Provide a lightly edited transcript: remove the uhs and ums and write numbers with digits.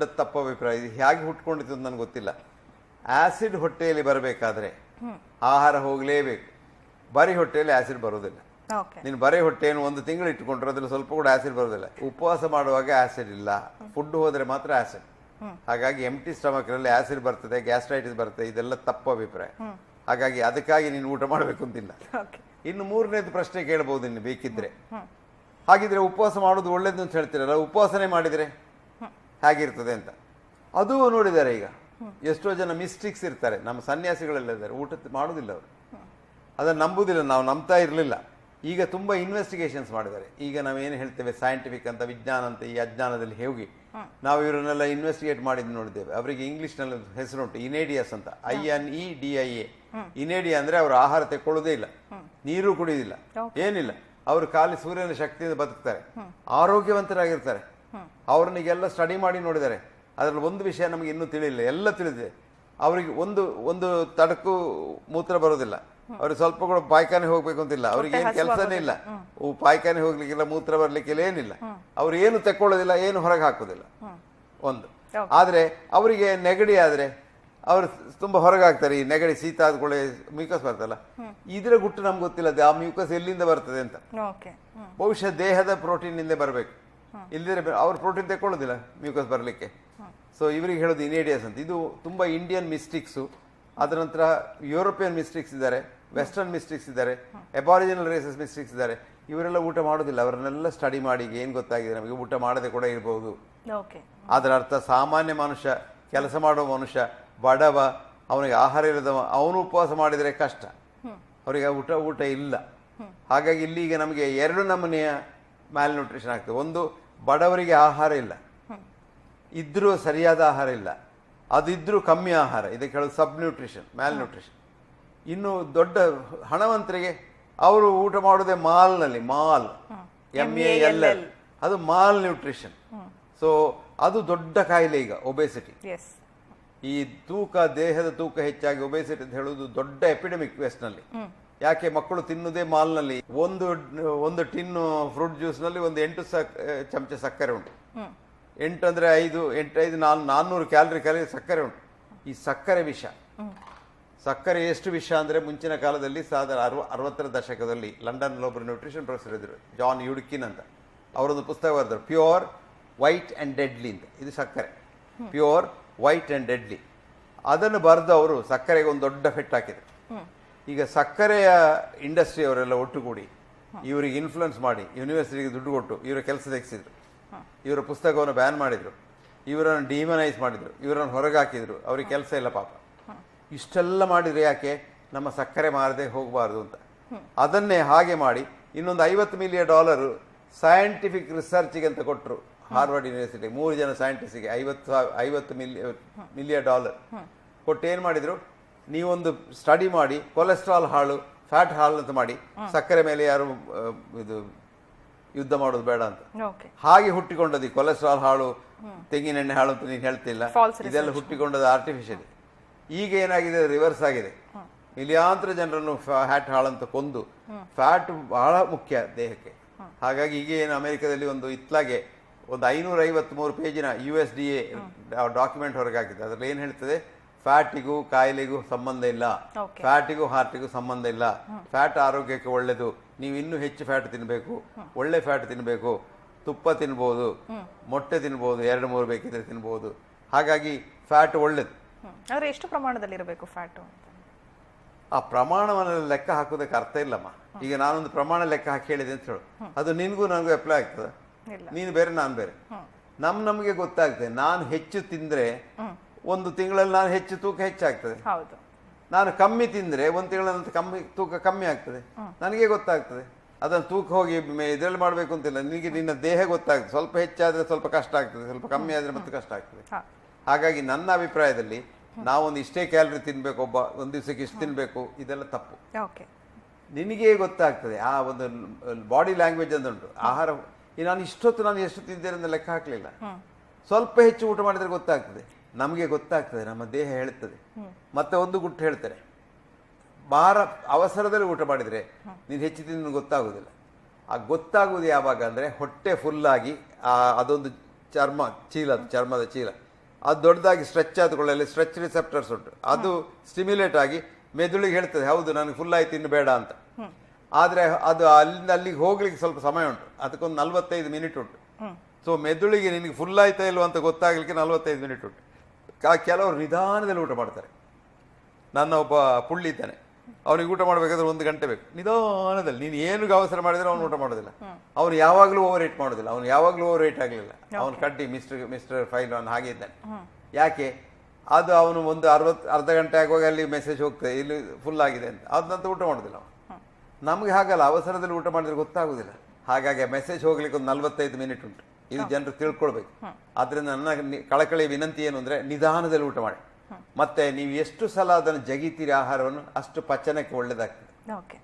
ದೊಡ್ಡ ತಪ್ಪು ಅಭಿಪ್ರಾಯ. ಇದು ಹೇಗೆ ಹುಟ್ಕೊಂಡಿತ್ತು ಅಂತ ನನಗೆ ಗೊತ್ತಿಲ್ಲ. ಆಸಿಡ್ ಹೊಟ್ಟೆಯಲ್ಲಿ ಬರಬೇಕಾದ್ರೆ ಆಹಾರ ಹೋಗಲೇಬೇಕು. ಬರೀ ಹೊಟ್ಟೆಯಲ್ಲಿ ಆಸಿಡ್ ಬರೋದಿಲ್ಲ. ನೀನು ಬರೀ ಹೊಟ್ಟೆಯನ್ನು 1 ತಿಂಗಳು ಇಟ್ಕೊಂಡ್ರೆ ಅದ್ರಲ್ಲಿ ಸ್ವಲ್ಪ ಕೂಡ ಆಸಿಡ್ ಬರೋದಿಲ್ಲ. ಉಪವಾಸ ಮಾಡುವಾಗ ಆಸಿಡ್ ಇಲ್ಲ, ಫುಡ್ ಹೋದ್ರೆ ಮಾತ್ರ ಆಸಿಡ್. ಹಾಗಾಗಿ ಎಂಟಿ ಸ್ಟಮಕ್ನಲ್ಲಿ ಆಸಿಡ್ ಬರ್ತದೆ, ಗ್ಯಾಸ್ಟ್ರೈಟಿಸ್ ಬರ್ತದೆ, ಇದೆಲ್ಲ ತಪ್ಪು ಅಭಿಪ್ರಾಯ. ಹಾಗಾಗಿ ಅದಕ್ಕಾಗಿ ನೀನು ಊಟ ಮಾಡಬೇಕು ಅಂತಿಲ್ಲ. ಇನ್ನು 3ನೇದು ಪ್ರಶ್ನೆ ಕೇಳಬಹುದು ಇನ್ನು ಬೇಕಿದ್ರೆ. ಹಾಗಿದ್ರೆ ಉಪವಾಸ ಮಾಡೋದು ಒಳ್ಳೇದು ಅಂತ ಹೇಳ್ತೀರಲ್ಲ, ಉಪವಾಸನೆ ಮಾಡಿದರೆ ಹೇಗಿರ್ತದೆ ಅಂತ ಅದು ನೋಡಿದ್ದಾರೆ. ಈಗ ಎಷ್ಟೋ ಜನ ಮಿಸ್ಟಿಕ್ಸ್ ಇರ್ತಾರೆ, ನಮ್ಮ ಸನ್ಯಾಸಿಗಳೆಲ್ಲ ಇದ್ದಾರೆ, ಊಟ ಮಾಡೋದಿಲ್ಲ ಅವರು. ಅದನ್ನು ನಂಬುದಿಲ್ಲ, ನಾವು ನಂಬ್ತಾ ಇರಲಿಲ್ಲ. ಈಗ ತುಂಬ ಇನ್ವೆಸ್ಟಿಗೇಷನ್ಸ್ ಮಾಡಿದ್ದಾರೆ. ಈಗ ನಾವೇನು ಹೇಳ್ತೇವೆ ಸೈಂಟಿಫಿಕ್ ಅಂತ, ವಿಜ್ಞಾನ ಅಂತ, ಈ ಅಜ್ಞಾನದಲ್ಲಿ ಹೋಗಿ ನಾವು ಇವರನ್ನೆಲ್ಲ ಇನ್ವೆಸ್ಟಿಗೇಟ್ ಮಾಡಿದ್ದು ನೋಡಿದ್ದೇವೆ. ಅವರಿಗೆ ಇಂಗ್ಲಿಷ್ನಲ್ಲಿ ಹೆಸರುಂಟು, ಇನೇಡಿಯಸ್ ಅಂತ, INEDIA. ಇನೇಡಿಯಾ ಅಂದರೆ ಅವರು ಆಹಾರ ತೆಕ್ಕೊಳ್ಳೋದೇ ಇಲ್ಲ, ನೀರು ಕುಡಿಯೋದಿಲ್ಲ, ಏನಿಲ್ಲ. ಅವರು ಖಾಲಿ ಸೂರ್ಯನ ಶಕ್ತಿಯಿಂದ ಬದುಕ್ತಾರೆ, ಆರೋಗ್ಯವಂತರಾಗಿರ್ತಾರೆ. ಅವ್ರನ್ನಿಗೆಲ್ಲ ಸ್ಟಡಿ ಮಾಡಿ ನೋಡಿದ್ದಾರೆ. ಅದರಲ್ಲಿ ಒಂದು ವಿಷಯ ನಮಗೆ ಇನ್ನೂ ತಿಳಿಯಿಲ್ಲ, ಎಲ್ಲ ತಿಳಿದಿದೆ. ಅವರಿಗೆ ಒಂದು ತಡಕು ಮೂತ್ರ ಬರೋದಿಲ್ಲ, ಅವ್ರಿಗೆ ಸ್ವಲ್ಪ ಕೂಡ ಪಾಯ್ಖಾನೆ ಹೋಗ್ಬೇಕು ಅಂತಿಲ್ಲ, ಅವ್ರಿಗೆ ಏನು ಕೆಲಸನೇ ಇಲ್ಲ. ಪಾಯ್ಖಾನೆ ಹೋಗ್ಲಿಕ್ಕಿಲ್ಲ, ಮೂತ್ರ ಬರ್ಲಿಕ್ಕಿಲ್ಲ, ಏನಿಲ್ಲ. ಅವ್ರು ಏನು ತೆಕ್ಕೊಳ್ಳೋದಿಲ್ಲ, ಏನು ಹೊರಗೆ ಹಾಕೋದಿಲ್ಲ. ಒಂದು ಆದ್ರೆ ಅವರಿಗೆ ನೆಗಡಿ ಆದ್ರೆ ಅವರು ತುಂಬಾ ಹೊರಗಾಗ್ತಾರೆ. ಈ ನೆಗಡಿ ಶೀತ ಆದ್ಕೊಳ್ಳೆ ಮ್ಯೂಕಸ್ ಬರ್ತಲ್ಲ, ಇದರ ಗುಟ್ಟು ನಮ್ಗೆ ಗೊತ್ತಿಲ್ಲ ಆ ಮ್ಯೂಕಸ್ ಎಲ್ಲಿಂದ ಬರ್ತದೆ ಅಂತ. ಬಹುಶಃ ದೇಹದ ಪ್ರೋಟೀನ್ ಇಂದ ಬರಬೇಕು, ಇಲ್ಲದಿದ್ರೆ ಅವ್ರು ಪ್ರೋಟೀನ್ ತೆಕ್ಕೊಳ್ಳೋದಿಲ್ಲ ಮ್ಯೂಕಸ್ ಬರಲಿಕ್ಕೆ. ಸೊ ಇವರಿಗೆ ಹೇಳೋದು ಇನೇಡಿಯಸ್ ಅಂತ. ಇದು ತುಂಬಾ ಇಂಡಿಯನ್ ಮಿಸ್ಟಿಕ್ಸು. ಅದರ ನಂತರ ಯುರೋಪಿಯನ್ ಮಿಸ್ಟಿಕ್ಸ್ ಇದ್ದಾರೆ, ವೆಸ್ಟರ್ನ್ ಮಿಸ್ಟಿಕ್ಸ್ ಇದ್ದಾರೆ, ಅಬಾರಿಜಿನಲ್ ರೇಸಸ್ ಮಿಸ್ಟಿಕ್ಸ್ ಇದ್ದಾರೆ. ಇವರೆಲ್ಲ ಊಟ ಮಾಡೋದಿಲ್ಲ. ಅವರನ್ನೆಲ್ಲ ಸ್ಟಡಿ ಮಾಡಿ ಏನು ಗೊತ್ತಾಗಿದೆ ನಮಗೆ, ಊಟ ಮಾಡದೆ ಕೂಡ ಇರಬಹುದು. ಅದರ ಅರ್ಥ ಸಾಮಾನ್ಯ ಮನುಷ್ಯ, ಕೆಲಸ ಮಾಡುವ ಮನುಷ್ಯ, ಬಡವ, ಅವನಿಗೆ ಆಹಾರ ಇಲ್ಲದವ, ಅವನು ಉಪವಾಸ ಮಾಡಿದರೆ ಕಷ್ಟ. ಅವರಿಗೆ ಊಟ ಇಲ್ಲ. ಹಾಗಾಗಿ ಇಲ್ಲಿಗ ನಮಗೆ 2 ನಮೂನೆಯ ಮ್ಯಾಲ್ ನ್ಯೂಟ್ರಿಷನ್ ಆಗ್ತದೆ. ಒಂದು, ಬಡವರಿಗೆ ಆಹಾರ ಇಲ್ಲ, ಇದ್ರೂ ಸರಿಯಾದ ಆಹಾರ ಇಲ್ಲ, ಅದಿದ್ರೂ ಕಮ್ಮಿ ಆಹಾರ, ಇದಕ್ಕೆ ಹೇಳೋದು ಸಬ್ ನ್ಯೂಟ್ರಿಷನ್, ಮ್ಯಾಲ್ ನ್ಯೂಟ್ರಿಷನ್. ಇನ್ನು ದೊಡ್ಡ ಹಣವಂತರಿಗೆ ಅವರು ಊಟ ಮಾಡೋದೇ ಮಾಲ್ನಲ್ಲಿ, MAL, ಅದು ಮಾಲ್ ನ್ಯೂಟ್ರಿಷನ್. ಸೊ ಅದು ದೊಡ್ಡ ಕಾಯಿಲೆ ಈಗ, ಒಬೆಸಿಟಿ. ಈ ತೂಕ, ದೇಹದ ತೂಕ ಹೆಚ್ಚಾಗಿ ಒಬೆಸಿಟಿ ಅಂತ ಹೇಳುವುದು ದೊಡ್ಡ ಎಪಿಡೆಮಿಕ್ ವೆಸ್ಟ್ನಲ್ಲಿ. ಯಾಕೆ? ಮಕ್ಕಳು ತಿನ್ನುವುದೇ ಮಾಲ್ನಲ್ಲಿ. ಒಂದು ಟಿನ್ನು ಫ್ರೂಟ್ ಜ್ಯೂಸ್ನಲ್ಲಿ ಒಂದು 8 ಚಮಚ ಸಕ್ಕರೆ ಉಂಟು. 8 ಅಂದರೆ 400 ಕ್ಯಾಲರಿ ಸಕ್ಕರೆ ಉಂಟು. ಈ ಸಕ್ಕರೆ ವಿಷ. ಸಕ್ಕರೆ ಎಷ್ಟು ವಿಷ ಅಂದರೆ ಮುಂಚಿನ ಕಾಲದಲ್ಲಿ 60ರ ದಶಕದಲ್ಲಿ ಲಂಡನ್ ಒಬ್ಬರು ನ್ಯೂಟ್ರಿಷನ್ ಪ್ರೊಫೆಸರ್ ಇದ್ರು, ಜಾನ್ ಯುಡ್ಕಿನ್ ಅಂತ. ಅವರೊಂದು ಪುಸ್ತಕ ಬರೆದರು, ಪ್ಯೂರ್ ವೈಟ್ ಅಂಡ್ ಡೆಡ್ಲಿ ಅಂತ. ಇದು ಸಕ್ಕರೆ, ಪ್ಯೂರ್ ವೈಟ್ ಅಂಡ್ ಡೆಡ್ಲಿ. ಅದನ್ನು ಬರೆದು ಅವರು ಸಕ್ಕರೆಗೆ ಒಂದು ದೊಡ್ಡ ಫೆಟ್ ಹಾಕಿದ್ರು. ಈಗ ಸಕ್ಕರೆಯ ಇಂಡಸ್ಟ್ರಿ ಅವರೆಲ್ಲ ಒಟ್ಟುಗೂಡಿ ಇವರಿಗೆ ಇನ್ಫ್ಲುಯೆನ್ಸ್ ಮಾಡಿ ಯೂನಿವರ್ಸಿಟಿಗೆ ದುಡ್ಡು ಕೊಟ್ಟು ಇವರ ಕೆಲಸ ತೆಗೆಸಿದ್ರು. ಇವರ ಪುಸ್ತಕವನ್ನು ಬ್ಯಾನ್ ಮಾಡಿದ್ರು, ಇವರನ್ನು ಡಿಮನೈಸ್ ಮಾಡಿದ್ರು, ಇವರನ್ನು ಹೊರಗೆ ಹಾಕಿದ್ರು. ಅವ್ರಿಗೆ ಕೆಲಸ ಇಲ್ಲ ಪಾಪ. ಇಷ್ಟೆಲ್ಲ ಮಾಡಿದ್ರೆ ಯಾಕೆ? ನಮ್ಮ ಸಕ್ಕರೆ ಮಾರದೆ ಹೋಗಬಾರ್ದು ಅಂತ. ಅದನ್ನೇ ಹಾಗೆ ಮಾಡಿ ಇನ್ನೊಂದು $50 ಮಿಲಿಯನ್ ಸೈಂಟಿಫಿಕ್ ರಿಸರ್ಚ್ಗೆ ಅಂತ ಕೊಟ್ಟರು. ಹಾರ್ವರ್ಡ್ ಯೂನಿವರ್ಸಿಟಿ 3 ಜನ ಸೈಂಟಿಸ್ಟ್ಗೆ $50 ಮಿಲಿಯನ್ ಕೊಟ್ಟು ಏನು ಮಾಡಿದ್ರು? ನೀವೊಂದು ಸ್ಟಡಿ ಮಾಡಿ, ಕೊಲೆಸ್ಟ್ರಾಲ್ ಹಾಳು, ಫ್ಯಾಟ್ ಹಾಳು ಅಂತ ಮಾಡಿ, ಸಕ್ಕರೆ ಮೇಲೆ ಯಾರು ಇದು ಯುದ್ಧ ಮಾಡೋದು ಬೇಡ ಅಂತ. ಹಾಗೆ ಹುಟ್ಟಿಕೊಂಡದ್ದು ಕೊಲೆಸ್ಟ್ರಾಲ್ ಹಾಳು, ತೆಂಗಿನೆಣ್ಣೆ ಹಾಳು ಅಂತ ನೀನು ಹೇಳ್ತಿಲ್ಲ, ಇದೆಲ್ಲ ಹುಟ್ಟಿಕೊಂಡದ್ದು ಆರ್ಟಿಫಿಷಿಯಲಿ. ಈಗ ಏನಾಗಿದೆ? ರಿವರ್ಸ್ ಆಗಿದೆ. ಮಿಲಿಯಾಂತರ ಜನರನ್ನು ಫ್ಯಾಟ್ ಹಾಳಂತ ಕೊಂದು, ಫ್ಯಾಟ್ ಬಹಳ ಮುಖ್ಯ ದೇಹಕ್ಕೆ. ಹಾಗಾಗಿ ಈಗ ಏನು ಅಮೆರಿಕದಲ್ಲಿ ಒಂದು ಇತ್ಲಾಗೆ ಒಂದು 553 ಪೇಜಿನ USDA ಡಾಕ್ಯುಮೆಂಟ್ ಹೊರಗೆ ಹಾಕಿದೆ. ಅದ್ರಲ್ಲಿ ಏನು ಹೇಳ್ತದೆ? ಫ್ಯಾಟಿಗೂ ಕಾಯಿಲೆಗೂ ಸಂಬಂಧ ಇಲ್ಲ, ಫ್ಯಾಟಿಗೂ ಹಾರ್ಟಿಗೂ ಸಂಬಂಧ ಇಲ್ಲ, ಫ್ಯಾಟ್ ಆರೋಗ್ಯಕ್ಕೆ ಒಳ್ಳೆದು, ನೀವು ಇನ್ನೂ ಹೆಚ್ಚು ಫ್ಯಾಟ್ ತಿನ್ನಬೇಕು, ಒಳ್ಳೆ ಫ್ಯಾಟ್ ತಿನ್ನಬೇಕು, ತುಪ್ಪ ತಿನ್ಬೋದು, ಮೊಟ್ಟೆ ತಿನ್ಬೋದು, 2-3 ಬೇಕಿದ್ರೆ ತಿನ್ಬೋದು. ಹಾಗಾಗಿ ಫ್ಯಾಟ್ ಒಳ್ಳೇದು. ಆದ್ರೆ ಎಷ್ಟು ಪ್ರಮಾಣದಲ್ಲಿ ಇರಬೇಕು ಫ್ಯಾಟ್? ಆ ಪ್ರಮಾಣವನ್ನು ಲೆಕ್ಕ ಹಾಕೋದಕ್ಕೆ ಅರ್ಥ ಇಲ್ಲಮ್ಮ. ಈಗ ನಾನೊಂದು ಪ್ರಮಾಣ ಲೆಕ್ಕ ಹಾಕಿ ಹೇಳಿದೆ ಅಂತ ಹೇಳು, ಅದು ನಿನ್ಗೂ ನನಗೂ ಅಪ್ಲೈ ಆಗ್ತದೆ. ನೀನು ಬೇರೆ ನಾನು ಬೇರೆ. ನಮಗೆ ಗೊತ್ತಾಗ್ತದೆ, ನಾನು ಹೆಚ್ಚು ತಿಂದ್ರೆ 1 ತಿಂಗಳಲ್ಲಿ ನಾನು ಹೆಚ್ಚು ತೂಕ ಹೆಚ್ಚಾಗ್ತದೆ. ನಾನು ಕಮ್ಮಿ ತಿಂದ್ರೆ 1 ತಿಂಗಳ ತೂಕ ಕಮ್ಮಿ ಆಗ್ತದೆ. ನನಗೆ ಗೊತ್ತಾಗ್ತದೆ. ಅದನ್ನು ತೂಕ ಹೋಗಿ ಇದರಲ್ಲಿ ಮಾಡಬೇಕು ಅಂತಿಲ್ಲ. ನಿನಗೆ ನಿನ್ನ ದೇಹ ಗೊತ್ತಾಗ್ತದೆ. ಸ್ವಲ್ಪ ಹೆಚ್ಚಾದ್ರೆ ಸ್ವಲ್ಪ ಕಷ್ಟ ಆಗ್ತದೆ, ಸ್ವಲ್ಪ ಕಮ್ಮಿ ಆದ್ರೆ ಮತ್ತೆ ಕಷ್ಟ ಆಗ್ತದೆ. ಹಾಗಾಗಿ ನನ್ನ ಅಭಿಪ್ರಾಯದಲ್ಲಿ ನಾವೊಂದು ಇಷ್ಟೇ ಕ್ಯಾಲರಿ ತಿನ್ಬೇಕು, ಒಂದು ದಿವಸಕ್ಕೆ ಇಷ್ಟು ತಿನ್ಬೇಕು, ಇದೆಲ್ಲ ತಪ್ಪು. ನಿನಗೆ ಗೊತ್ತಾಗ್ತದೆ. ಆ ಒಂದು ಬಾಡಿ ಲ್ಯಾಂಗ್ವೇಜ್ ಅಂತ ಉಂಟು. ಆಹಾರ ನಾನು ಎಷ್ಟು ತಿಂದೇನೆ ಅಂತ ಲೆಕ್ಕ ಹಾಕ್ಲಿಲ್ಲ. ಸ್ವಲ್ಪ ಹೆಚ್ಚು ಊಟ ಮಾಡಿದ್ರೆ ಗೊತ್ತಾಗ್ತದೆ. ನಮಗೆ ಗೊತ್ತಾಗ್ತದೆ, ನಮ್ಮ ದೇಹ ಹೇಳ್ತದೆ. ಮತ್ತೆ ಒಂದು ಗುಟ್ಟು ಹೇಳ್ತಾರೆ, ಬಹಳ ಅವಸರದಲ್ಲಿ ಊಟ ಮಾಡಿದ್ರೆ ನೀನು ಹೆಚ್ಚು ತಿಂದು ಗೊತ್ತಾಗುದಿಲ್ಲ. ಆ ಗೊತ್ತಾಗುವುದು ಯಾವಾಗ ಅಂದ್ರೆ ಹೊಟ್ಟೆ ಫುಲ್ಲಾಗಿ ಅದೊಂದು ಚರ್ಮದ ಚೀಲ ಅದು ದೊಡ್ಡದಾಗಿ ಸ್ಟ್ರೆಚ್ ಆದಕೊಳ್ಳಲ್ಲಿ ಸ್ಟ್ರೆಚ್ ರಿಸೆಪ್ಟರ್ಸ್ ಉಂಟು, ಅದು ಸ್ಟಿಮ್ಯುಲೇಟ್ ಆಗಿ ಮೆದುಳಿಗೆ ಹೇಳ್ತದೆ ಹೌದು ನನಗೆ ಫುಲ್ ಆಯ್ತು ಇನ್ನು ಬೇಡ ಅಂತ. ಆದರೆ ಅದು ಅಲ್ಲಿಂದ ಅಲ್ಲಿಗೆ ಹೋಗ್ಲಿಕ್ಕೆ ಸ್ವಲ್ಪ ಸಮಯ ಉಂಟು, ಅದಕ್ಕೊಂದು 45 ಮಿನಿಟ್ ಉಂಟು. ಸೊ ಮೆದುಳಿಗೆ ನಿನಗೆ ಫುಲ್ ಆಯ್ತಾ ಇಲ್ವ ಅಂತ ಗೊತ್ತಾಗಲಿಕ್ಕೆ 45 ಮಿನಿಟ್ ಉಂಟು. ಕೆಲವರು ನಿಧಾನದಲ್ಲಿ ಊಟ ಮಾಡ್ತಾರೆ. ನನ್ನ ಒಬ್ಬ ಪುಳ್ಳಿ ಇದ್ದಾನೆ, ಅವನಿಗೆ ಊಟ ಮಾಡಬೇಕಾದ್ರೆ 1 ಗಂಟೆ ಬೇಕು. ನಿಧಾನದಲ್ಲಿ ನೀನು ಏನು ಅವಸರ ಮಾಡಿದ್ರೆ ಅವನು ಊಟ ಮಾಡೋದಿಲ್ಲ. ಅವನು ಯಾವಾಗಲೂ ಓವರ್ ಏಟ್ ಮಾಡೋದಿಲ್ಲ, ಅವನು ಯಾವಾಗಲೂ ಓವರ್ ಏಟ್ ಆಗಲಿಲ್ಲ. ಅವನು ಕಡ್ಡಿ ಮಿಸ್ಟರ್ ಫೈಲ್ ಅವನು ಹಾಗೆ ಇದ್ದಾನೆ. ಯಾಕೆ? ಅದು ಅವನು ಒಂದು ಅರ್ಧ ಗಂಟೆ ಆಗುವಾಗ ಅಲ್ಲಿ ಮೆಸೇಜ್ ಹೋಗ್ತದೆ ಇಲ್ಲಿ ಫುಲ್ ಆಗಿದೆ ಅಂತ, ಅದನ್ನಂತ ಊಟ ಮಾಡೋದಿಲ್ಲ ಅವನು. ನಮಗೆ ಹಾಗಲ್ಲ, ಅವಸರದಲ್ಲಿ ಊಟ ಮಾಡಿದ್ರೆ ಗೊತ್ತಾಗೋದಿಲ್ಲ. ಹಾಗಾಗಿ ಆ ಮೆಸೇಜ್ ಹೋಗ್ಲಿಕ್ಕೆ ಒಂದು 45 ಮಿನಿಟ್ ಉಂಟು. ಇದು ಜನರು ತಿಳ್ಕೊಳ್ಬೇಕು. ಆದ್ರಿಂದ ನನ್ನ ಕಳಕಳಿ ವಿನಂತಿ ಏನು ಅಂದರೆ ನಿಧಾನದಲ್ಲಿ ಊಟ ಮಾಡಿ. ಮತ್ತೆ ನೀವು ಎಷ್ಟು ಸಲ ಅದನ್ನು ಜಗಿತೀರಿ ಆಹಾರವನ್ನು ಅಷ್ಟು ಪಚನಕ್ಕೆ ಒಳ್ಳೇದಾಗ್ತದೆ. ಓಕೆ.